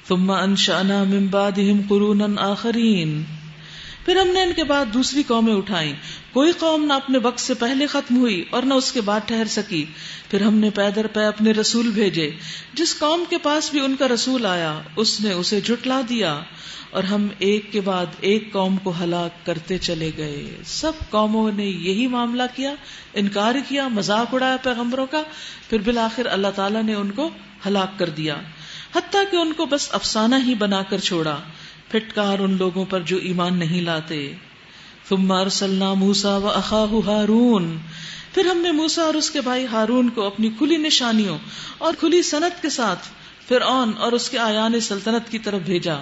ثم انشأنا من بعدهم قرونا آخرین، پھر ہم نے ان کے بعد دوسری قومیں اٹھائیں. کوئی قوم نہ اپنے وقت سے پہلے ختم ہوئی اور نہ اس کے بعد ٹھہر سکی. پھر ہم نے پے در پے اپنے رسول بھیجے. جس قوم کے پاس بھی ان کا رسول آیا اس نے اسے جھٹلا دیا، اور ہم ایک کے بعد ایک قوم کو ہلاک کرتے چلے گئے. سب قوموں نے یہی معاملہ کیا، انکار کیا، مذاق اڑایا پیغمبروں کا. پھر بالآخر اللہ تعالیٰ نے ان کو ہلاک کر دیا، حتیٰ کہ ان کو بس افسانہ ہی بنا کر چھوڑا. پھٹکار ان لوگوں پر جو ایمان نہیں لاتے. ثم ارسلنا موسیٰ واخاہ ہارون، پھر ہم نے موسیٰ اور اس کے بھائی ہارون کو اپنی کھلی نشانیوں اور کھلی سند کے ساتھ فرعون اور اس کے آیان سلطنت کی طرف بھیجا.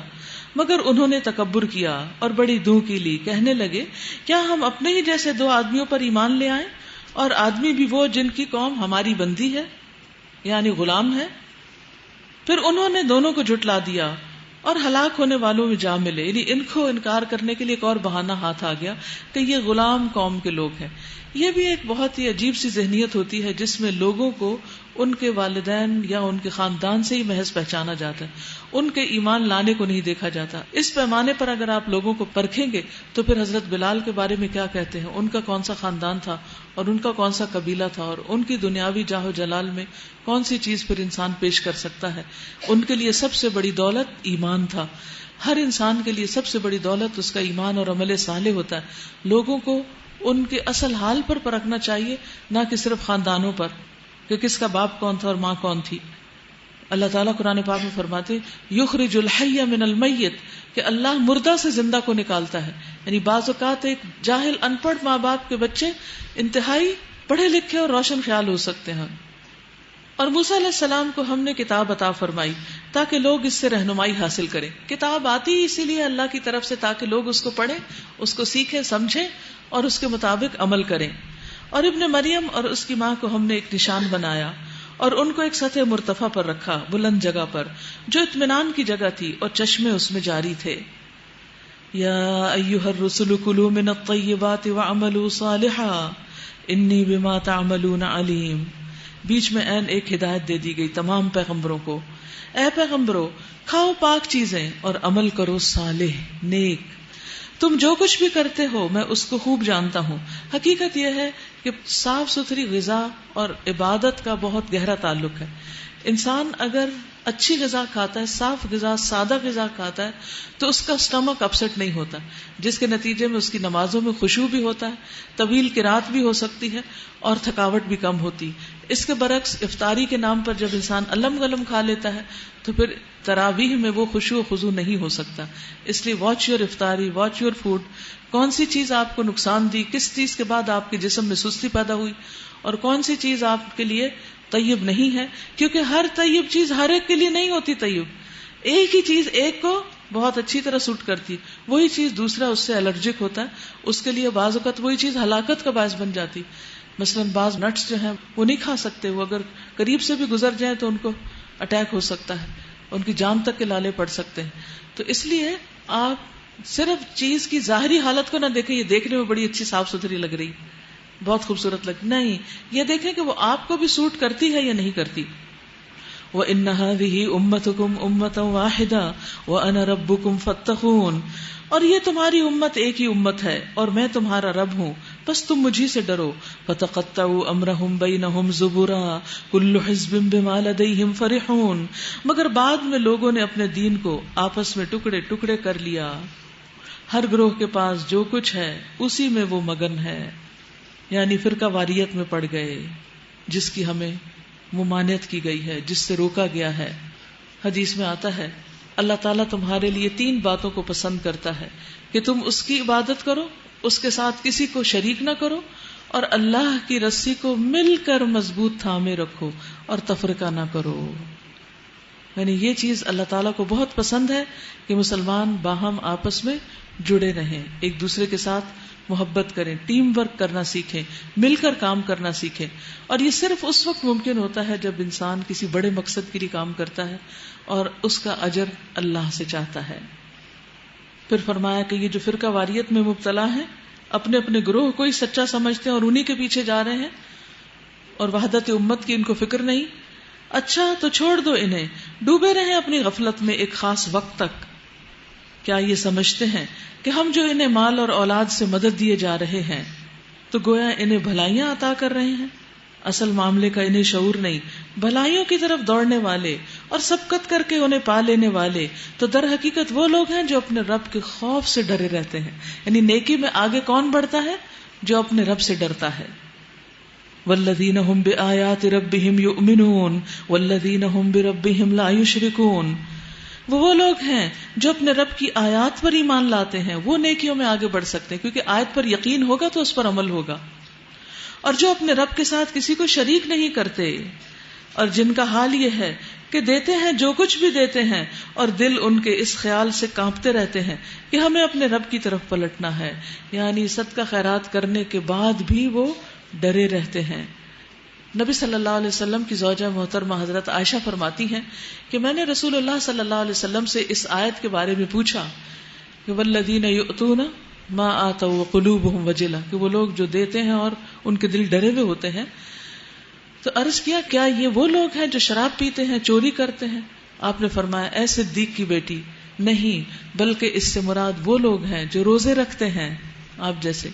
مگر انہوں نے تکبر کیا اور بڑی دو کی لی. کہنے لگے کیا ہم اپنے ہی جیسے دو آدمیوں پر ایمان لے آئیں، اور آدمی بھی وہ جن کی قوم ہماری بندی ہے، یعنی غلام ہے. پھر انہوں نے دونوں کو جھٹلا دیا اور ہلاک ہونے والوں میں جا ملے. یعنی ان کو انکار کرنے کے لیے ایک اور بہانہ ہاتھ آ گیا کہ یہ غلام قوم کے لوگ ہیں. یہ بھی ایک بہت ہی عجیب سی ذہنیت ہوتی ہے جس میں لوگوں کو ان کے والدین یا ان کے خاندان سے ہی محض پہچانا جاتا ہے، ان کے ایمان لانے کو نہیں دیکھا جاتا. اس پیمانے پر اگر آپ لوگوں کو پرکھیں گے تو پھر حضرت بلال کے بارے میں کیا کہتے ہیں، ان کا کون سا خاندان تھا اور ان کا کون سا قبیلہ تھا، اور ان کی دنیاوی جاہ و جلال میں کون سی چیز پھر انسان پیش کر سکتا ہے. ان کے لیے سب سے بڑی دولت ایمان تھا. ہر انسان کے لیے سب سے بڑی دولت اس کا ایمان اور عمل صالح ہوتا ہے. لوگوں کو ان کے اصل حال پر پرکھنا چاہیے، نہ کہ صرف خاندانوں پر کہ کس کا باپ کون تھا اور ماں کون تھی. اللہ تعالیٰ قرآن پاک میں فرماتے یخرج الحی من المیت، کہ اللہ مردہ سے زندہ کو نکالتا ہے. یعنی بعض اوقات ایک جاہل ان پڑھ ماں باپ کے بچے انتہائی پڑھے لکھے اور روشن خیال ہو سکتے ہیں. اور موسیٰ علیہ السلام کو ہم نے کتاب عطا فرمائی تاکہ لوگ اس سے رہنمائی حاصل کریں. کتاب آتی اسی لیے اللہ کی طرف سے تاکہ لوگ اس کو پڑھیں، اس کو سیکھیں، سمجھیں اور اس کے مطابق عمل کریں. اور ابن مریم اور اس کی ماں کو ہم نے ایک نشان بنایا اور ان کو ایک سطح مرتفع پر رکھا، بلند جگہ پر جو اطمینان کی جگہ تھی اور چشمے اس میں جاری تھے. یا ایھا الرسل کلوا من الطیبات واعملوا صالحا انی بما تعملون علیم. بیچ میں عین ایک ہدایت دے دی گئی تمام پیغمبروں کو، اے پیغمبروں کھاؤ پاک چیزیں اور عمل کرو صالح نیک، تم جو کچھ بھی کرتے ہو میں اس کو خوب جانتا ہوں. حقیقت یہ ہے کہ صاف ستھری غذا اور عبادت کا بہت گہرا تعلق ہے. انسان اگر اچھی غذا کھاتا ہے، صاف غذا، سادہ غذا کھاتا ہے تو اس کا سٹمک اپسٹ نہیں ہوتا، جس کے نتیجے میں اس کی نمازوں میں خشوع بھی ہوتا ہے، طویل قرات بھی ہو سکتی ہے اور تھکاوٹ بھی کم ہوتی. اس کے برعکس افطاری کے نام پر جب انسان علم غلم کھا لیتا ہے تو پھر تراویح میں وہ خشوع و خضوع نہیں ہو سکتا. اس لیے واچ یور افطاری، واچ یور فوڈ. کون سی چیز آپ کو نقصان دی، کس چیز کے بعد آپ کے جسم میں سستی پیدا ہوئی، اور کون سی چیز آپ کے لیے طیب نہیں ہے. کیونکہ ہر طیب چیز ہر ایک کے لیے نہیں ہوتی طیب. ایک ہی چیز ایک کو بہت اچھی طرح سوٹ کرتی، وہی چیز دوسرا اس سے الرجک ہوتا ہے، اس کے لیے بعض اوقات وہی چیز ہلاکت کا باعث بن جاتی. مثلاً بعض نٹس جو ہیں وہ نہیں کھا سکتے، وہ اگر قریب سے بھی گزر جائیں تو ان کو اٹیک ہو سکتا ہے، ان کی جان تک کے لالے پڑ سکتے ہیں. تو اس لیے آپ صرف چیز کی ظاہری حالت کو نہ دیکھیں، یہ دیکھنے میں بڑی اچھی صاف ستھری لگ رہی، بہت خوبصورت لگ، نہیں، یہ دیکھیں کہ وہ آپ کو بھی سوٹ کرتی ہے یا نہیں کرتی. وَإِنَّ هَذِهِ أُمَّتُكُمْ أُمَّةً وَاحِدَةً وَأَنَا رَبُّكُمْ فَاتَّقُونِ. اور یہ تمہاری امت ایک ہی امت ہے اور میں تمہارا رب ہوں، بس تم مجھی سے ڈرو. فَتَقَطَّعُوا أَمْرَهُمْ بَيْنَهُمْ زُبُرًا كُلُّ حِزْبٍ بِمَا لَدَيْهِمْ فَرِحُونَ. مگر بعد میں لوگوں نے اپنے دین کو آپس میں ٹکڑے ٹکڑے کر لیا، ہر گروہ کے پاس جو کچھ ہے اسی میں وہ مگن ہے. یعنی فرقہ واریت میں پڑ گئے جس کی ہمیں ممانعت کی گئی ہے، جس سے روکا گیا ہے. حدیث میں آتا ہے اللہ تعالیٰ تمہارے لیے 3 باتوں کو پسند کرتا ہے کہ تم اس کی عبادت کرو، اس کے ساتھ کسی کو شریک نہ کرو، اور اللہ کی رسی کو مل کر مضبوط تھامے رکھو اور تفرقہ نہ کرو. یعنی یہ چیز اللہ تعالیٰ کو بہت پسند ہے کہ مسلمان باہم آپس میں جڑے رہیں، ایک دوسرے کے ساتھ محبت کریں، ٹیم ورک کرنا سیکھیں، مل کر کام کرنا سیکھیں. اور یہ صرف اس وقت ممکن ہوتا ہے جب انسان کسی بڑے مقصد کے لیے کام کرتا ہے اور اس کا اجر اللہ سے چاہتا ہے. پھر فرمایا کہ یہ جو فرقہ واریت میں مبتلا ہیں، اپنے اپنے گروہ کو ہی سچا سمجھتے ہیں اور انہی کے پیچھے جا رہے ہیں، اور وحدت امت کی ان کو فکر نہیں. اچھا تو چھوڑ دو انہیں، ڈوبے رہیں اپنی غفلت میں ایک خاص وقت تک. کیا یہ سمجھتے ہیں کہ ہم جو انہیں مال اور اولاد سے مدد دیے جا رہے ہیں تو گویا انہیں بھلائیاں عطا کر رہے ہیں؟ اصل معاملے کا انہیں شعور نہیں. بھلائیوں کی طرف دوڑنے والے اور سبقت کر کے انہیں پا لینے والے تو در حقیقت وہ لوگ ہیں جو اپنے رب کے خوف سے ڈرے رہتے ہیں. یعنی نیکی میں آگے کون بڑھتا ہے؟ جو اپنے رب سے ڈرتا ہے. والذین هم بآیات ربهم یؤمنون والذین هم بربهم لا یشرکون. وہ لوگ ہیں جو اپنے رب کی آیات پر ایمان لاتے ہیں، وہ نیکیوں میں آگے بڑھ سکتے ہیں کیونکہ آیت پر یقین ہوگا تو اس پر عمل ہوگا. اور جو اپنے رب کے ساتھ کسی کو شریک نہیں کرتے اور جن کا حال یہ ہے کہ دیتے ہیں جو کچھ بھی دیتے ہیں اور دل ان کے اس خیال سے کانپتے رہتے ہیں کہ ہمیں اپنے رب کی طرف پلٹنا ہے، یعنی صدقہ خیرات کرنے کے بعد بھی وہ ڈرے رہتے ہیں. نبی صلی اللہ علیہ وسلم کی زوجہ محترمہ حضرت عائشہ فرماتی ہیں کہ میں نے رسول اللہ صلی اللہ علیہ وسلم سے اس آیت کے بارے میں پوچھا کہ والذین یؤتون ما آتوا وقلوبهم وجلہ، کہ وہ لوگ جو دیتے ہیں اور ان کے دل ڈرے ہوئے ہوتے ہیں. تو عرض کیا یہ وہ لوگ ہیں جو شراب پیتے ہیں، چوری کرتے ہیں؟ آپ نے فرمایا اے صدیق کی بیٹی، نہیں، بلکہ اس سے مراد وہ لوگ ہیں جو روزے رکھتے ہیں آپ جیسے،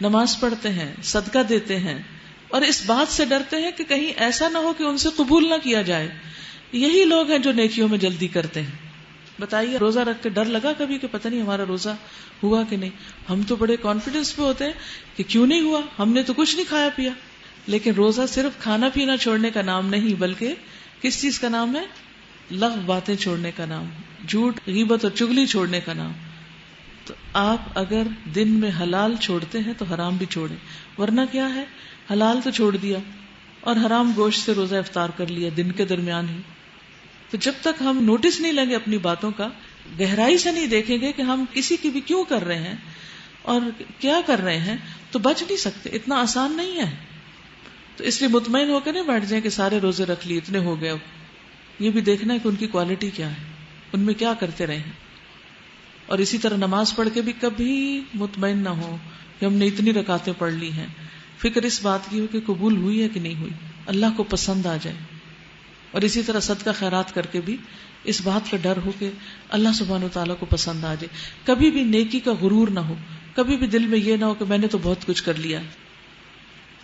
نماز پڑھتے ہیں، صدقہ دیتے ہیں اور اس بات سے ڈرتے ہیں کہ کہیں ایسا نہ ہو کہ ان سے قبول نہ کیا جائے. یہی لوگ ہیں جو نیکیوں میں جلدی کرتے ہیں. بتائیے روزہ رکھ کے ڈر لگا کبھی کہ پتہ نہیں ہمارا روزہ ہوا کہ نہیں؟ ہم تو بڑے کانفیڈنس پہ ہوتے ہیں کہ کیوں نہیں ہوا، ہم نے تو کچھ نہیں کھایا پیا. لیکن روزہ صرف کھانا پینا چھوڑنے کا نام نہیں، بلکہ کس چیز کا نام ہے؟ لغو باتیں چھوڑنے کا نام، جھوٹ، غیبت اور چغلی چھوڑنے کا نام. تو آپ اگر دن میں حلال چھوڑتے ہیں تو حرام بھی چھوڑیں، ورنہ کیا ہے، حلال تو چھوڑ دیا اور حرام گوشت سے روزہ افطار کر لیا دن کے درمیان ہی. تو جب تک ہم نوٹس نہیں لیں گے اپنی باتوں کا، گہرائی سے نہیں دیکھیں گے کہ ہم کسی کی بھی کیوں کر رہے ہیں اور کیا کر رہے ہیں، تو بچ نہیں سکتے. اتنا آسان نہیں ہے. تو اس لیے مطمئن ہو کے نہیں بیٹھ جائیں کہ سارے روزے رکھ لیے، اتنے ہو گئے. اب یہ بھی دیکھنا ہے کہ ان کی کوالٹی کیا ہے، ان میں کیا کرتے رہے ہیں. اور اسی طرح نماز پڑھ کے بھی کبھی مطمئن نہ ہو کہ ہم نے اتنی رکعتیں پڑھ لی ہیں. فکر اس بات کی ہو کہ قبول ہوئی ہے کہ نہیں ہوئی، اللہ کو پسند آ جائے. اور اسی طرح صدقہ خیرات کر کے بھی اس بات کا ڈر ہو کہ اللہ سبحانہ وتعالیٰ کو پسند آ جائے. کبھی بھی نیکی کا غرور نہ ہو، کبھی بھی دل میں یہ نہ ہو کہ میں نے تو بہت کچھ کر لیا.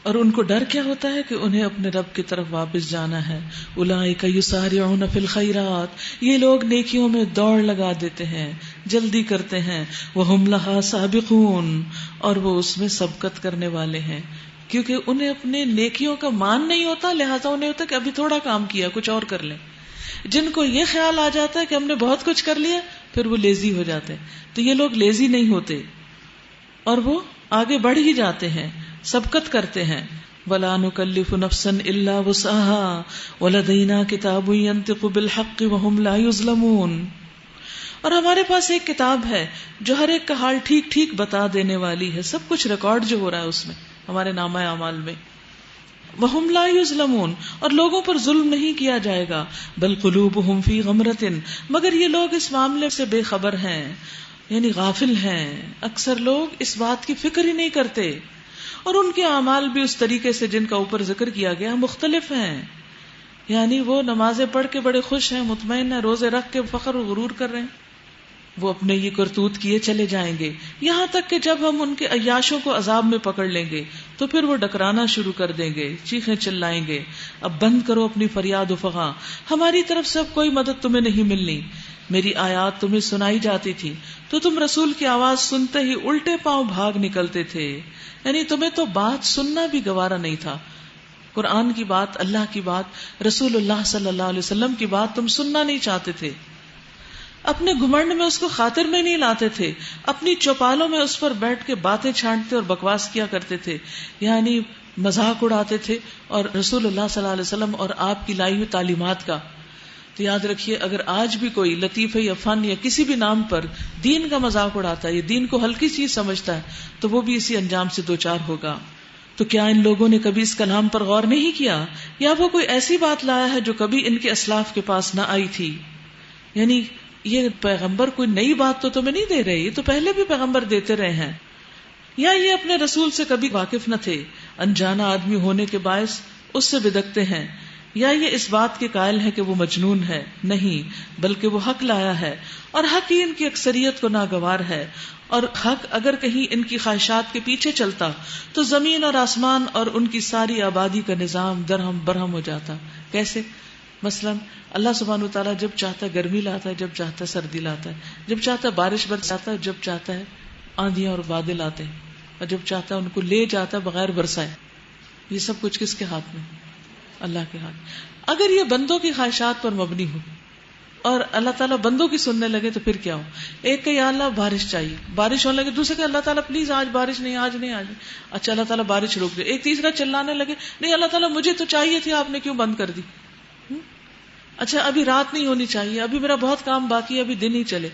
اور ان کو ڈر کیا ہوتا ہے کہ انہیں اپنے رب کی طرف واپس جانا ہے. اولئک یسارعون فی الخیرات، یہ لوگ نیکیوں میں دوڑ لگا دیتے ہیں، جلدی کرتے ہیں. وہم لہا سابقون، اور وہ اس میں سبقت کرنے والے ہیں. کیونکہ انہیں اپنے نیکیوں کا مان نہیں ہوتا، لہٰذا انہیں ہوتا کہ ابھی تھوڑا کام کیا، کچھ اور کر لیں. جن کو یہ خیال آ جاتا ہے کہ ہم نے بہت کچھ کر لیا، پھر وہ لیزی ہو جاتے ہیں. تو یہ لوگ لیزی نہیں ہوتے اور وہ آگے بڑھ ہی جاتے ہیں، سبقت کرتے ہیں. وَلَا نُكَلِّفُ نَفْسًا إِلَّا وُسْعَهَا وَلَدَيْنَا كِتَابٌ يَنطِقُ بِالْحَقِّ وَهُمْ لَا يُظْلَمُونَ. اور ہمارے پاس ایک کتاب ہے جو ہر ایک کا حال ٹھیک ٹھیک بتا دینے والی ہے. سب کچھ ریکارڈ جو ہو رہا ہے اس میں، ہمارے نامہ اعمال میں. وَهُمْ لَا يُظْلَمُونَ، اور لوگوں پر ظلم نہیں کیا جائے گا. بل قلوبهم فی غمرة، مگر یہ لوگ اس معاملے سے بے خبر ہیں، یعنی غافل ہیں. اکثر لوگ اس بات کی فکر ہی نہیں کرتے. اور ان کے اعمال بھی اس طریقے سے جن کا اوپر ذکر کیا گیا مختلف ہیں. یعنی وہ نمازیں پڑھ کے بڑے خوش ہیں، مطمئن ہیں، روزے رکھ کے فخر و غرور کر رہے ہیں. وہ اپنے یہ کرتوت کیے چلے جائیں گے، یہاں تک کہ جب ہم ان کے عیاشوں کو عذاب میں پکڑ لیں گے تو پھر وہ ڈکرانا شروع کر دیں گے، چیخیں چلائیں گے، اب بند کرو اپنی فریاد و فغاں، ہماری طرف سے اب کوئی مدد تمہیں نہیں ملنی. میری آیات تمہیں سنائی جاتی تھی تو تم رسول کی آواز سنتے ہی الٹے پاؤں بھاگ نکلتے تھے. یعنی تمہیں تو بات سننا بھی گوارا نہیں تھا. قرآن کی بات، اللہ کی بات، رسول اللہ صلی اللہ علیہ وسلم کی بات تم سننا نہیں چاہتے تھے. اپنے گھمنڈ میں اس کو خاطر میں نہیں لاتے تھے، اپنی چوپالوں میں اس پر بیٹھ کے باتیں چھانٹتے اور بکواس کیا کرتے تھے، یعنی مذاق اڑاتے تھے اور رسول اللہ صلی اللہ علیہ وسلم اور آپ کی لائی ہوئی تعلیمات کا. تو یاد رکھیے، اگر آج بھی کوئی لطیفے یا فن یا کسی بھی نام پر دین کا مذاق اڑاتا ہے یا دین کو ہلکی چیز سمجھتا ہے تو وہ بھی اسی انجام سے دوچار ہوگا. تو کیا ان لوگوں نے کبھی اس کلام پر غور نہیں کیا، یا وہ کوئی ایسی بات لایا ہے جو کبھی ان کے اسلاف کے پاس نہ آئی تھی؟ یعنی یہ پیغمبر کوئی نئی بات تو تمہیں نہیں دے رہے، یہ تو پہلے بھی پیغمبر دیتے رہے ہیں. یا یہ اپنے رسول سے کبھی واقف نہ تھے، انجانا آدمی ہونے کے باعث اس سے بدکتے ہیں. یا یہ اس بات کے قائل ہے کہ وہ مجنون ہے؟ نہیں، بلکہ وہ حق لایا ہے، اور حق ہی ان کی اکثریت کو ناگوار ہے، اور حق اگر کہیں ان کی خواہشات کے پیچھے چلتا تو زمین اور آسمان اور ان کی ساری آبادی کا نظام درہم برہم ہو جاتا۔ کیسے؟ مثلا اللہ سبحانہ وتعالیٰ جب چاہتا ہے گرمی لاتا ہے، جب چاہتا ہے سردی لاتا ہے، جب چاہتا ہے بارش برساتا ہے، جب چاہتا ہے آندھیاں اور بادل آتے ہیں، اور جب چاہتا ہے ان کو لے جاتا ہے بغیر برسائے۔ یہ سب کچھ کس کے ہاتھ میں؟ اللہ کے ہاتھ۔ اگر یہ بندوں کی خواہشات پر مبنی ہو اور اللہ تعالیٰ بندوں کی سننے لگے تو پھر کیا ہو؟ ایک کہ یا اللہ بارش چاہیے، بارش ہونے لگے، دوسرے کہ اللہ تعالیٰ پلیز آج بارش نہیں، آج نہیں، آج نہیں۔ اچھا اللہ تعالیٰ بارش روک دے، ایک تیسرا چلانے لگے، نہیں اللہ تعالیٰ مجھے تو چاہیے تھی، آپ نے کیوں بند کر دی؟ اچھا ابھی رات نہیں ہونی چاہیے، ابھی میرا بہت کام باقی ہے، ابھی دن ہی چلے،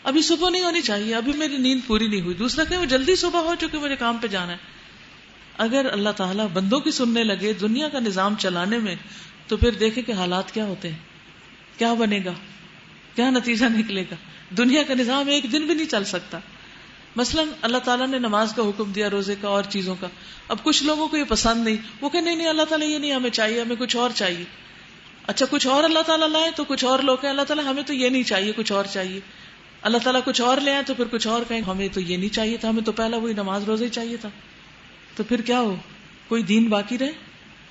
ابھی صبح نہیں ہونی چاہیے، ابھی میری نیند پوری نہیں ہوئی، دوسرا کہ جلدی صبح ہو چکے، مجھے کام پہ جانا ہے۔ اگر اللہ تعالیٰ بندوں کی سننے لگے دنیا کا نظام چلانے میں، تو پھر دیکھیں کہ حالات کیا ہوتے ہیں، کیا بنے گا، کیا نتیجہ نکلے گا۔ دنیا کا نظام ایک دن بھی نہیں چل سکتا۔ مثلا اللہ تعالیٰ نے نماز کا حکم دیا، روزے کا اور چیزوں کا، اب کچھ لوگوں کو یہ پسند نہیں، وہ کہ نہیں اللہ تعالیٰ یہ نہیں ہمیں چاہیے، ہمیں کچھ اور چاہیے۔ اچھا کچھ اور اللہ تعالیٰ لائے تو کچھ اور لوگ ہیں اللہ تعالیٰ ہمیں تو یہ نہیں چاہیے، کچھ اور چاہیے۔ اللہ تعالیٰ کچھ اور لے آئے تو پھر کچھ اور کہیں ہمیں تو یہ نہیں چاہیے تھا، ہمیں تو پہلا وہی نماز روزہ ہی چاہیے تھا۔ تو پھر کیا ہو؟ کوئی دین باقی رہے؟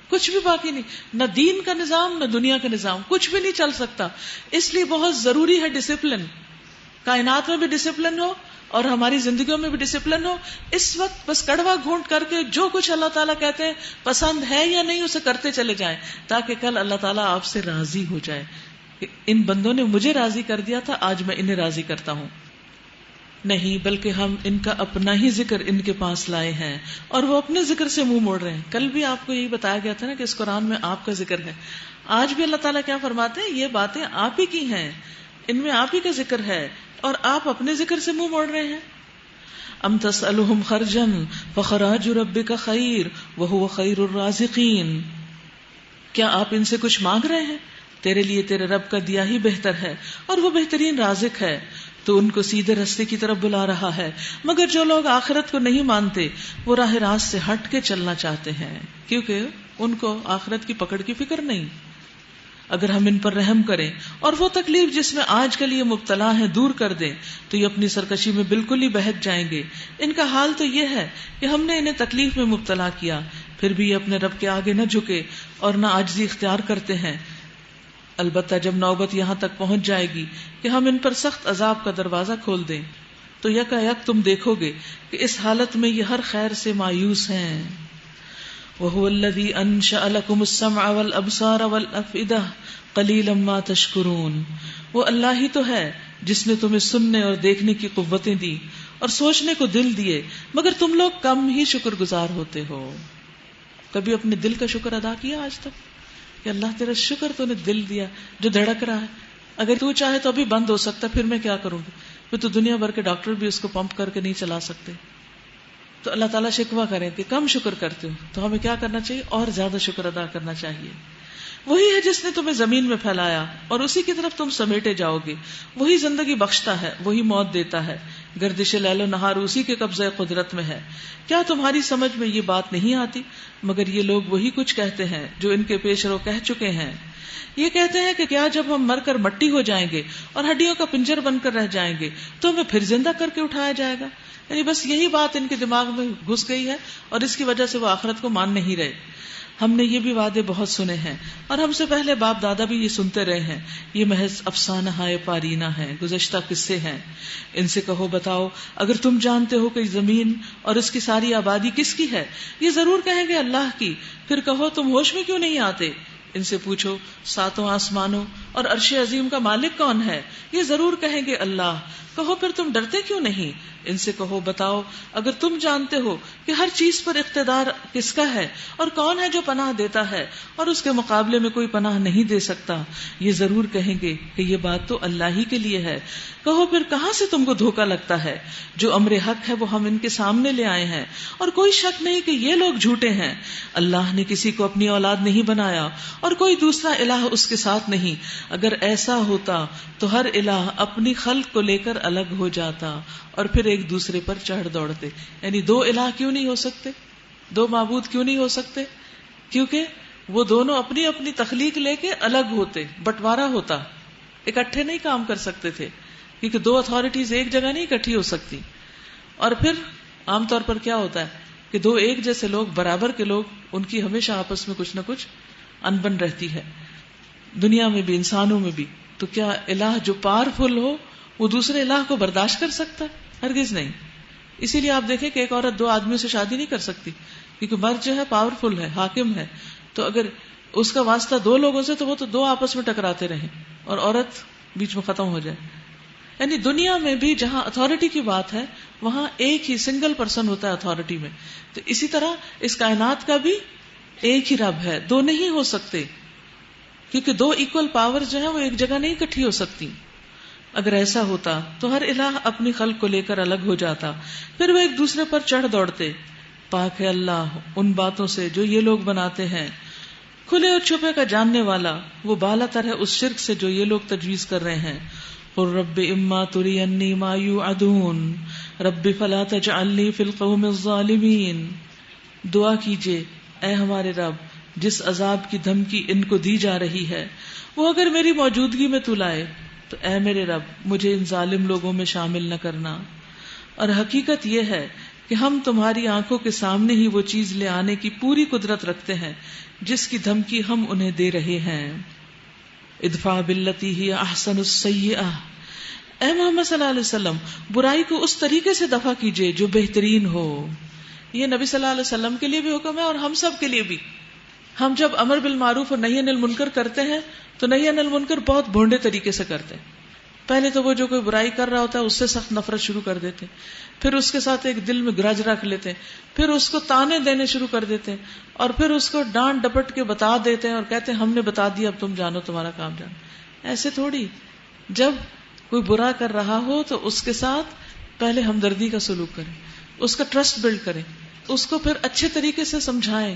کچھ بھی باقی نہیں، نہ دین کا نظام نہ دنیا کا نظام، کچھ بھی نہیں چل سکتا۔ اس لیے بہت ضروری ہے ڈسپلن، کائنات میں بھی ڈسپلن ہو اور ہماری زندگیوں میں بھی ڈسپلن ہو۔ اس وقت بس کڑوا گھونٹ کر کے جو کچھ اللہ تعالیٰ کہتے ہیں پسند ہے یا نہیں اسے کرتے چلے جائیں، تاکہ کل اللہ تعالیٰ آپ سے راضی ہو جائے کہ ان بندوں نے مجھے راضی کر دیا تھا، آج میں انہیں راضی کرتا ہوں۔ نہیں، بلکہ ہم ان کا اپنا ہی ذکر ان کے پاس لائے ہیں اور وہ اپنے ذکر سے منہ موڑ رہے ہیں۔ کل بھی آپ کو یہی بتایا گیا تھا نا کہ اس قرآن میں آپ کا ذکر ہے۔ آج بھی اللہ تعالیٰ کیا فرماتے ہیں؟ یہ باتیں آپ ہی کی ہیں، ان میں آپ ہی کا ذکر ہے اور آپ اپنے ذکر سے منہ موڑ رہے ہیں۔ ام تسألہم خرجا فخراج ربک خیر وہو خیر الرازقین، کیا آپ ان سے کچھ مانگ رہے ہیں؟ تیرے لیے تیرے رب کا دیا ہی بہتر ہے اور وہ بہترین رازق ہے، تو ان کو سیدھے راستے کی طرف بلا رہا ہے۔ مگر جو لوگ آخرت کو نہیں مانتے وہ راہ راست سے ہٹ کے چلنا چاہتے ہیں، کیونکہ ان کو آخرت کی پکڑ کی فکر نہیں۔ اگر ہم ان پر رحم کریں اور وہ تکلیف جس میں آج کے لیے مبتلا ہیں دور کر دیں تو یہ اپنی سرکشی میں بالکل ہی بہک جائیں گے۔ ان کا حال تو یہ ہے کہ ہم نے انہیں تکلیف میں مبتلا کیا، پھر بھی یہ اپنے رب کے آگے نہ جھکے اور نہ عاجزی اختیار کرتے ہیں۔ البتہ جب نوبت یہاں تک پہنچ جائے گی کہ ہم ان پر سخت عذاب کا دروازہ کھول دیں تو یکا یک تم دیکھو گے کہ اس حالت میں یہ ہر خیر سے مایوس ہیں۔ وَهُوَ الَّذِي أَنشَأَ لَكُمُ السَّمْعَ وَالْأَبْصَارَ وَالْأَفْئِدَةَ قَلِيلًا مَا تَشْكُرُونَ، وہ اللہ ہی تو ہے جس نے تمہیں سننے اور دیکھنے کی قوتیں دی اور سوچنے کو دل دیے، مگر تم لوگ کم ہی شکر گزار ہوتے ہو۔ کبھی اپنے دل کا شکر ادا کیا آج تک کہ اللہ تیرا شکر تو نے دل دیا جو دھڑک رہا ہے، اگر تو چاہے تو ابھی بند ہو سکتا، پھر میں کیا کروں گی؟ پھر تو دنیا بھر کے ڈاکٹر بھی اس کو پمپ کر کے نہیں چلا سکتے۔ تو اللہ تعالیٰ شکوہ کریں کہ کم شکر کرتے ہو، تو ہمیں کیا کرنا چاہیے؟ اور زیادہ شکر ادا کرنا چاہیے۔ وہی ہے جس نے تمہیں زمین میں پھیلایا اور اسی کی طرف تم سمیٹے جاؤ گے، وہی زندگی بخشتا ہے، وہی موت دیتا ہے، گردش لیل و نہار اسی کے قبضہ قدرت میں ہے۔ کیا تمہاری سمجھ میں یہ بات نہیں آتی؟ مگر یہ لوگ وہی کچھ کہتے ہیں جو ان کے پیش رو کہہ چکے ہیں۔ یہ کہتے ہیں کہ کیا جب ہم مر کر مٹی ہو جائیں گے اور ہڈیوں کا پنجر بن کر رہ جائیں گے تو ہمیں پھر زندہ کر کے اٹھایا جائے گا؟ یعنی بس یہی بات ان کے دماغ میں گھس گئی ہے اور اس کی وجہ سے وہ آخرت کو مان نہیں رہے۔ ہم نے یہ بھی وعدے بہت سنے ہیں اور ہم سے پہلے باپ دادا بھی یہ سنتے رہے ہیں، یہ محض افسانہ ہائے پارینہ ہیں، گزشتہ قصے ہیں۔ ان سے کہو بتاؤ اگر تم جانتے ہو کہ زمین اور اس کی ساری آبادی کس کی ہے؟ یہ ضرور کہیں گے اللہ کی۔ پھر کہو تم ہوش میں کیوں نہیں آتے؟ ان سے پوچھو ساتوں آسمانوں اور عرش عظیم کا مالک کون ہے؟ یہ ضرور کہیں گے اللہ۔ کہو پھر تم ڈرتے کیوں نہیں؟ ان سے کہو بتاؤ اگر تم جانتے ہو کہ ہر چیز پر اقتدار کس کا ہے اور کون ہے جو پناہ دیتا ہے اور اس کے مقابلے میں کوئی پناہ نہیں دے سکتا، یہ ضرور کہیں گے کہ یہ بات تو اللہ ہی کے لیے ہے۔ کہو پھر کہاں سے تم کو دھوکا لگتا ہے؟ جو امر حق ہے وہ ہم ان کے سامنے لے آئے ہیں اور کوئی شک نہیں کہ یہ لوگ جھوٹے ہیں۔ اللہ نے کسی کو اپنی اولاد نہیں بنایا اور کوئی دوسرا الہ اس کے ساتھ نہیں، اگر ایسا ہوتا تو ہر الہ اپنی خلق کو لے کر الگ ہو جاتا اور پھر ایک دوسرے پر چڑھ دوڑتے۔ یعنی دو الہ کیوں نہیں ہو سکتے؟ دو معبود کیوں نہیں ہو سکتے؟ کیونکہ وہ دونوں اپنی اپنی تخلیق لے کے الگ ہوتے، بٹوارا ہوتا، اکٹھے نہیں کام کر سکتے تھے، کیونکہ دو اتھارٹیز ایک جگہ نہیں اکٹھی ہو سکتی. اور پھر عام طور پر کیا ہوتا ہے کہ دو ایک جیسے لوگ، برابر کے لوگ، ان کی ہمیشہ آپس میں کچھ نہ کچھ انبن رہتی ہے، دنیا میں بھی انسانوں میں بھی. تو کیا الہ جو پاورفل ہو وہ دوسرے الہ کو برداشت کر سکتا ہے؟ ہرگز نہیں. اسی لیے آپ دیکھیں کہ ایک عورت دو آدمیوں سے شادی نہیں کر سکتی، کیونکہ مرد جو ہے پاورفل ہے، حاکم ہے. تو اگر اس کا واسطہ دو لوگوں سے تو وہ تو دو آپس میں ٹکراتے رہیں اور عورت بیچ میں ختم ہو جائے. یعنی دنیا میں بھی جہاں اتھارٹی کی بات ہے وہاں ایک ہی سنگل پرسن ہوتا ہے اتھارٹی میں. تو اسی طرح اس کائنات کا بھی ایک ہی رب ہے، دو نہیں ہو سکتے، کیونکہ دو ایکول پاور جو ہے وہ ایک جگہ نہیں اکٹھی ہو سکتی. اگر ایسا ہوتا تو ہر الہ اپنی خلق کو لے کر الگ ہو جاتا، پھر وہ ایک دوسرے پر چڑھ دوڑتے. پاک ہے اللہ ان باتوں سے جو یہ لوگ بناتے ہیں، کھلے اور چھپے کا جاننے والا، وہ بالا تر ہے اس شرک سے جو یہ لوگ تجویز کر رہے ہیں. قل رب اما ترینی ما یوعدون رب فلا تجعلنی فی القوم الظالمین. دعا کیجئے اے ہمارے رب جس عذاب کی دھمکی ان کو دی جا رہی ہے وہ اگر میری موجودگی میں تو لائے تو اے میرے رب مجھے ان ظالم لوگوں میں شامل نہ کرنا. اور حقیقت یہ ہے کہ ہم تمہاری آنکھوں کے سامنے ہی وہ چیز لے آنے کی پوری قدرت رکھتے ہیں جس کی دھمکی ہم انہیں دے رہے ہیں. ادفع باللتی ہی احسن السیئہ. اے محمد صلی اللہ علیہ وسلم برائی کو اس طریقے سے دفع کیجئے جو بہترین ہو. یہ نبی صلی اللہ علیہ وسلم کے لیے بھی حکم ہے اور ہم سب کے لیے بھی. ہم جب امر بالمعروف اور نہی عن المنکر کرتے ہیں تو نہی عن المنکر بہت بھونڈے طریقے سے کرتے ہیں. پہلے تو وہ جو کوئی برائی کر رہا ہوتا ہے اس سے سخت نفرت شروع کر دیتے ہیں، پھر اس کے ساتھ ایک دل میں گرج رکھ لیتے ہیں، پھر اس کو تانے دینے شروع کر دیتے ہیں، اور پھر اس کو ڈانٹ ڈپٹ کے بتا دیتے ہیں اور کہتے ہیں ہم نے بتا دیا اب تم جانو تمہارا کام جانو. ایسے تھوڑی. جب کوئی برا کر رہا ہو تو اس کے ساتھ پہلے ہمدردی کا سلوک کریں، اس کا ٹرسٹ بلڈ کریں، اس کو پھر اچھے طریقے سے سمجھائیں.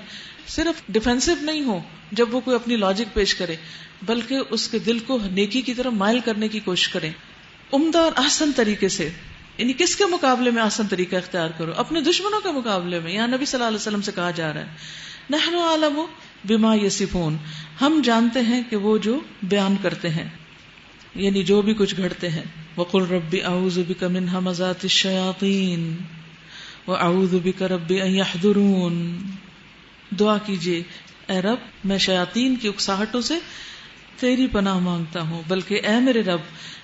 صرف ڈیفینسو نہیں ہو جب وہ کوئی اپنی لاجک پیش کرے، بلکہ اس کے دل کو نیکی کی طرف مائل کرنے کی کوشش کریں عمدہ اور احسن طریقے سے. یعنی کس کے مقابلے میں احسن طریقہ اختیار کرو؟ اپنے دشمنوں کے مقابلے میں. یہاں نبی صلی اللہ علیہ وسلم سے کہا جا رہا ہے نحن اعلم بما یصفون، ہم جانتے ہیں کہ وہ جو بیان کرتے ہیں، یعنی جو بھی کچھ گھڑتے ہیں. وقل رب اعوذ بک من همزات الشیاطین واعوذ بک رب ان یحضرون. دعا کیجئے اے رب میں شیاطین کی اکساہٹوں سے تیری پناہ مانگتا ہوں، بلکہ اے میرے رب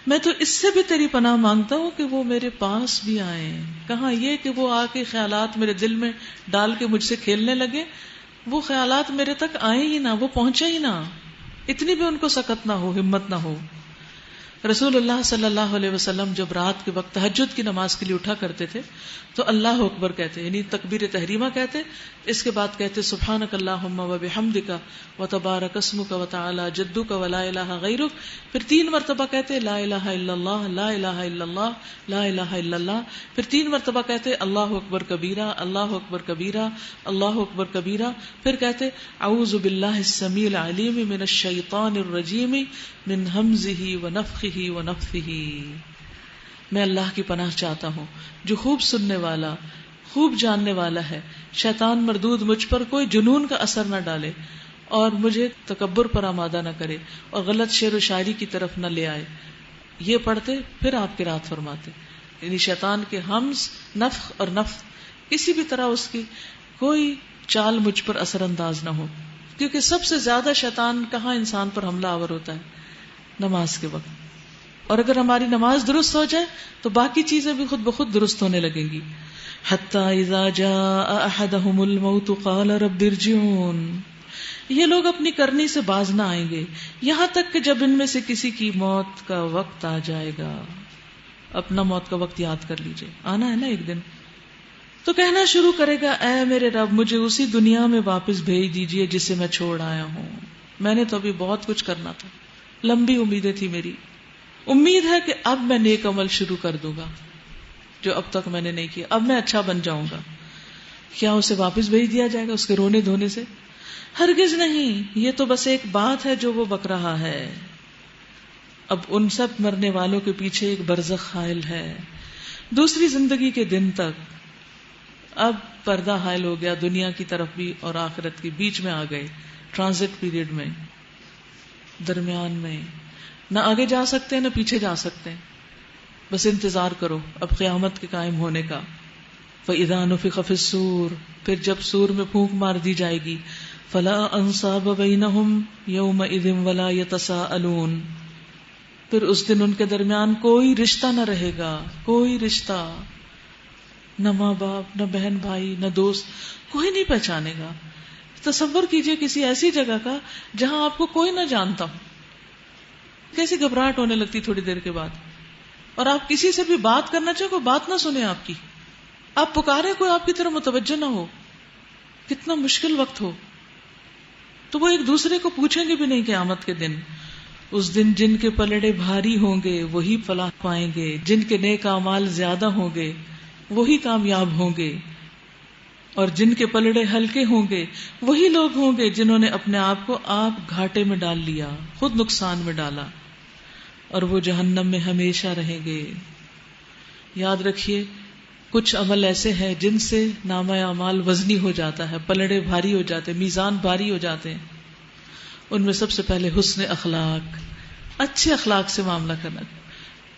میں تو اس سے بھی تیری پناہ مانگتا ہوں کہ وہ میرے پاس بھی آئیں. کہاں یہ کہ وہ آ کے خیالات میرے دل میں ڈال کے مجھ سے کھیلنے لگے، وہ خیالات میرے تک آئیں ہی نہ، وہ پہنچے ہی نہ، اتنی بھی ان کو سکت نہ ہو، ہمت نہ ہو. رسول اللہ صلی اللہ علیہ وسلم جب رات کے وقت تہجد کی نماز کے لیے اٹھا کرتے تھے تو اللہ اکبر کہتے، یعنی تکبیر تحریمہ کہتے، اس کے بعد کہتے سبحانک اللہم وبحمدک وتبارک اسمک وتعالی جدک ولا الہ غیرک. پھر 3 مرتبہ کہتے لا الہ الا اللہ لا الہ الا اللہ لا الہ الا اللہ. پھر 3 مرتبہ کہتے اللہ اکبر کبیرہ اللہ اکبر کبیرہ اللہ اکبر کبیرہ. پھر کہتے اعوذ باللہ السمیع العلیم من الشیطان الرجیم من ہمزہ ونفخہ ونفثہ. میں اللہ کی پناہ چاہتا ہوں جو خوب سننے والا خوب جاننے والا ہے. شیطان مردود مجھ پر کوئی جنون کا اثر نہ ڈالے اور مجھے تکبر پر آمادہ نہ کرے اور غلط شعر و شاعری کی طرف نہ لے آئے. یہ پڑھتے پھر آپ کی رات فرماتے، یعنی شیطان کے ہمز نفخ اور نفث کسی بھی طرح اس کی کوئی چال مجھ پر اثر انداز نہ ہو. کیونکہ سب سے زیادہ شیطان کہاں انسان پر حملہ آور ہوتا ہے؟ نماز کے وقت. اور اگر ہماری نماز درست ہو جائے تو باقی چیزیں بھی خود بخود درست ہونے لگیں گی. حتی اذا جاء احدهم الموت قال رب ارجعون. یہ لوگ اپنی کرنی سے باز نہ آئیں گے یہاں تک کہ جب ان میں سے کسی کی موت کا وقت آ جائے گا. اپنا موت کا وقت یاد کر لیجئے، آنا ہے نا ایک دن. تو کہنا شروع کرے گا اے میرے رب مجھے اسی دنیا میں واپس بھیج دیجئے جسے میں چھوڑ آیا ہوں. میں نے تو ابھی بہت کچھ کرنا تھا، لمبی امیدیں تھی میری. امید ہے کہ اب میں نیک عمل شروع کر دوں گا جو اب تک میں نے نہیں کیا، اب میں اچھا بن جاؤں گا. کیا اسے واپس بھیج دیا جائے گا اس کے رونے دھونے سے؟ ہرگز نہیں. یہ تو بس ایک بات ہے جو وہ بک رہا ہے. اب ان سب مرنے والوں کے پیچھے ایک برزخ حائل ہے دوسری زندگی کے دن تک. اب پردہ حائل ہو گیا، دنیا کی طرف بھی اور آخرت کے بیچ میں آ گئے. ٹرانزٹ پیریڈ میں، درمیان میں، نہ آگے جا سکتے ہیں نہ پیچھے جا سکتے ہیں، بس انتظار کرو اب قیامت کے قائم ہونے کا. فَإِذَا نُفِخَ فِي الصُّورِ، پھر جب سور میں پھونک مار دی جائے گی، فَلَا أَنْصَابَ بَيْنَهُمْ يَوْمَئِذٍ وَلَا يَتَسَاءَلُونَ، پھر اس دن ان کے درمیان کوئی رشتہ نہ رہے گا، کوئی رشتہ، نہ ماں باپ، نہ بہن بھائی، نہ دوست، کوئی نہیں پہچانے گا. تصور کیجئے کسی ایسی جگہ کا جہاں آپ کو کوئی نہ جانتا ہو، کیسی گھبراہٹ ہونے لگتی تھوڑی دیر کے بعد. اور آپ کسی سے بھی بات کرنا چاہے کوئی بات نہ سنے آپ کی، آپ پکارے کوئی آپ کی طرف متوجہ نہ ہو، کتنا مشکل وقت ہو. تو وہ ایک دوسرے کو پوچھیں گے بھی نہیں قیامت کے دن. اس دن جن کے پلڑے بھاری ہوں گے وہی فلاح پائیں گے، جن کے نیک اعمال زیادہ ہوں گے وہی کامیاب ہوں گے، اور جن کے پلڑے ہلکے ہوں گے وہی لوگ ہوں گے جنہوں نے اپنے آپ کو آپ گھاٹے میں ڈال لیا، خود نقصان میں ڈالا، اور وہ جہنم میں ہمیشہ رہیں گے. یاد رکھیے کچھ عمل ایسے ہیں جن سے نامہ اعمال وزنی ہو جاتا ہے، پلڑے بھاری ہو جاتے ہیں، میزان بھاری ہو جاتے ہیں. ان میں سب سے پہلے حسن اخلاق، اچھے اخلاق سے معاملہ کرنا،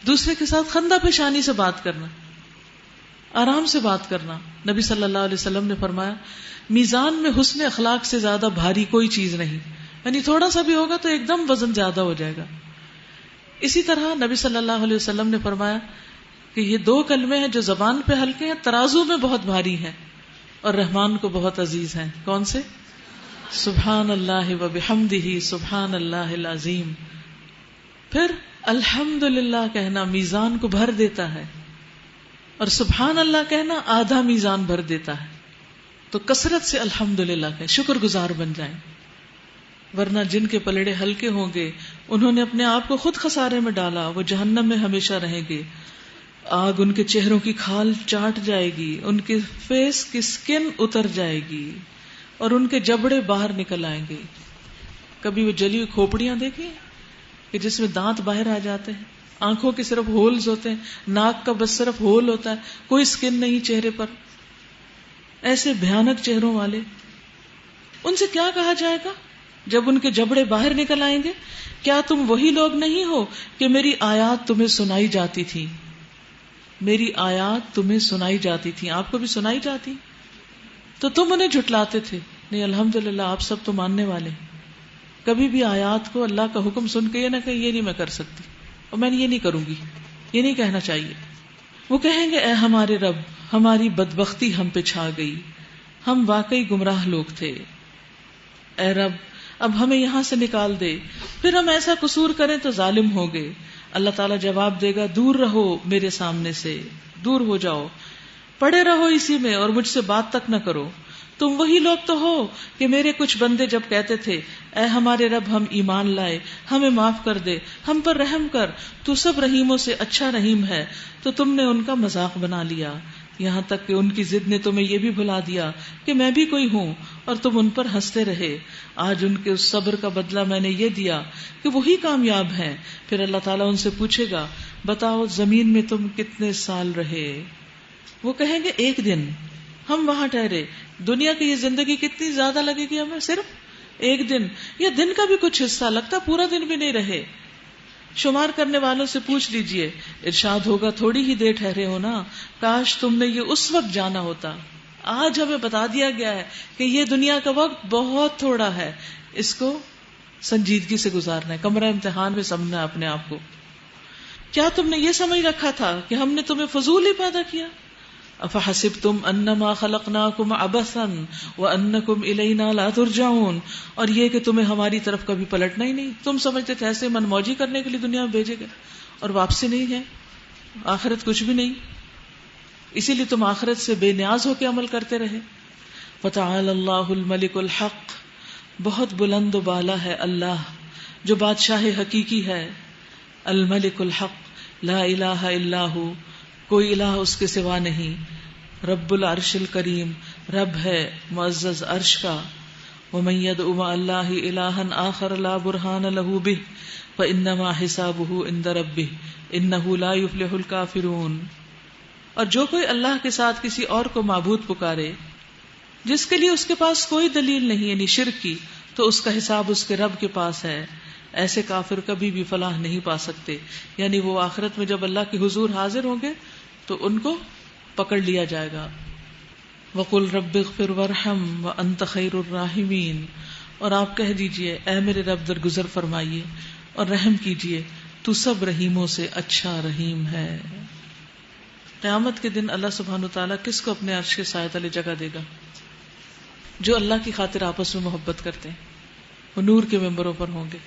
دوسرے کے ساتھ خندہ پیشانی سے بات کرنا، آرام سے بات کرنا. نبی صلی اللہ علیہ وسلم نے فرمایا میزان میں حسن اخلاق سے زیادہ بھاری کوئی چیز نہیں، یعنی تھوڑا سا بھی ہوگا تو ایک دم وزن زیادہ ہو جائے گا. اسی طرح نبی صلی اللہ علیہ وسلم نے فرمایا کہ یہ دو کلمے ہیں جو زبان پہ ہلکے ہیں، ترازو میں بہت بھاری ہیں اور رحمان کو بہت عزیز ہیں. کون سے؟ سبحان اللہ وبحمدہ سبحان اللہ العظیم. پھر الحمدللہ کہنا میزان کو بھر دیتا ہے، اور سبحان اللہ کہنا آدھا میزان بھر دیتا ہے. تو کثرت سے الحمدللہ کہیں، شکر گزار بن جائیں. ورنہ جن کے پلڑے ہلکے ہوں گے انہوں نے اپنے آپ کو خود خسارے میں ڈالا، وہ جہنم میں ہمیشہ رہیں گے. آگ ان کے چہروں کی کھال چاٹ جائے گی، ان کے فیس کی سکن اتر جائے گی اور ان کے جبڑے باہر نکل آئیں گے. کبھی وہ جلی ہوئی کھوپڑیاں دیکھی کہ جس میں دانت باہر آ جاتے ہیں، آنکھوں کے صرف ہولز ہوتے ہیں، ناک کا بس صرف ہول ہوتا ہے، کوئی سکن نہیں چہرے پر. ایسے بھیانک چہروں والے، ان سے کیا کہا جائے گا جب ان کے جبڑے باہر نکل آئیں گے؟ کیا تم وہی لوگ نہیں ہو کہ میری آیات تمہیں سنائی جاتی تھی؟ میری آیات تمہیں سنائی جاتی تھی، آپ کو بھی سنائی جاتی تو تم انہیں جھٹلاتے تھے. نہیں، الحمدللہ آپ سب تو ماننے والے. کبھی بھی آیات کو، اللہ کا حکم سن کے یہ نہ کہ یہ نہیں میں کر سکتی اور میں یہ نہیں کروں گی، یہ نہیں کہنا چاہیے. وہ کہیں گے اے ہمارے رب، ہماری بدبختی ہم پہ چھا گئی، ہم واقعی گمراہ لوگ تھے. اے رب اب ہمیں یہاں سے نکال دے، پھر ہم ایسا قصور کریں تو ظالم ہوں گے. اللہ تعالیٰ جواب دے گا دور رہو میرے سامنے سے، دور ہو جاؤ، پڑے رہو اسی میں اور مجھ سے بات تک نہ کرو. تم وہی لوگ تو ہو کہ میرے کچھ بندے جب کہتے تھے اے ہمارے رب ہم ایمان لائے، ہمیں معاف کر دے، ہم پر رحم کر، تو سب رحیموں سے اچھا رحیم ہے، تو تم نے ان کا مذاق بنا لیا، یہاں تک کہ ان کی ضد نے تمہیں یہ بھی بھلا دیا کہ میں بھی کوئی ہوں، اور تم ان پر ہنستے رہے. آج ان کے اس صبر کا بدلہ میں نے یہ دیا کہ وہی کامیاب ہیں. پھر اللہ تعالیٰ ان سے پوچھے گا بتاؤ زمین میں تم کتنے سال رہے؟ وہ کہیں گے ایک دن. ہم وہاں ٹھہرے. دنیا کی یہ زندگی کتنی زیادہ لگے گی ہمیں؟ صرف ایک دن، یا دن کا بھی کچھ حصہ، لگتا پورا دن بھی نہیں رہے. شمار کرنے والوں سے پوچھ لیجئے، ارشاد ہوگا تھوڑی ہی دیر ٹھہرے ہو نا، کاش تم نے یہ اس وقت جانا ہوتا. آج ہمیں بتا دیا گیا ہے کہ یہ دنیا کا وقت بہت تھوڑا ہے، اس کو سنجیدگی سے گزارنا ہے، کمرہ امتحان میں سمجھنا ہے اپنے آپ کو. کیا تم نے یہ سمجھ رکھا تھا کہ ہم نے تمہیں فضول ہی پیدا کیا؟ افحسبتم انما خلقناکم عبثا وانکم الینا لا ترجعون، اور یہ کہ تمہیں ہماری طرف کبھی پلٹنا ہی نہیں، تم سمجھتے تھے ایسے من موجی کرنے کے لیے دنیا میں بھیجے گئے اور واپسی نہیں ہے، آخرت کچھ بھی نہیں، اسی لیے تم آخرت سے بے نیاز ہو کے عمل کرتے رہے. فتعالی اللہ الملک الحق، بہت بلند و بالا ہے اللہ جو بادشاہ حقیقی ہے. الملک الحق لا الہ الا ہو، کوئی الہ اس کے سوا نہیں. رب العرش الکریم، رب ہے معزز عرش کا. ومن يدع مع اللہ الہا آخر لا برہان له به فانما حسابه عند ربه انه لا يفلح الکافرون. اور جو کوئی اللہ کے ساتھ کسی اور کو معبود پکارے جس کے لیے اس کے پاس کوئی دلیل نہیں، یعنی شرک کی، تو اس کا حساب اس کے رب کے پاس ہے. ایسے کافر کبھی بھی فلاح نہیں پا سکتے. یعنی وہ آخرت میں جب اللہ کے حضور حاضر ہوں گے تو ان کو پکڑ لیا جائے گا. وَقُلْ رَبِّ اغْفِرْ وَارْحَمْ وَأَنْتَ خَيْرُ الرَّاحِمِينَ. اور آپ کہہ دیجئے اے میرے رب درگزر فرمائیے اور رحم کیجئے، تو سب رحیموں سے اچھا رحیم ہے. قیامت کے دن اللہ سبحانہ وتعالیٰ کس کو اپنے عرش کے سائے تلے جگہ دے گا؟ جو اللہ کی خاطر آپس میں محبت کرتے ہیں، وہ نور کے ممبروں پر ہوں گے.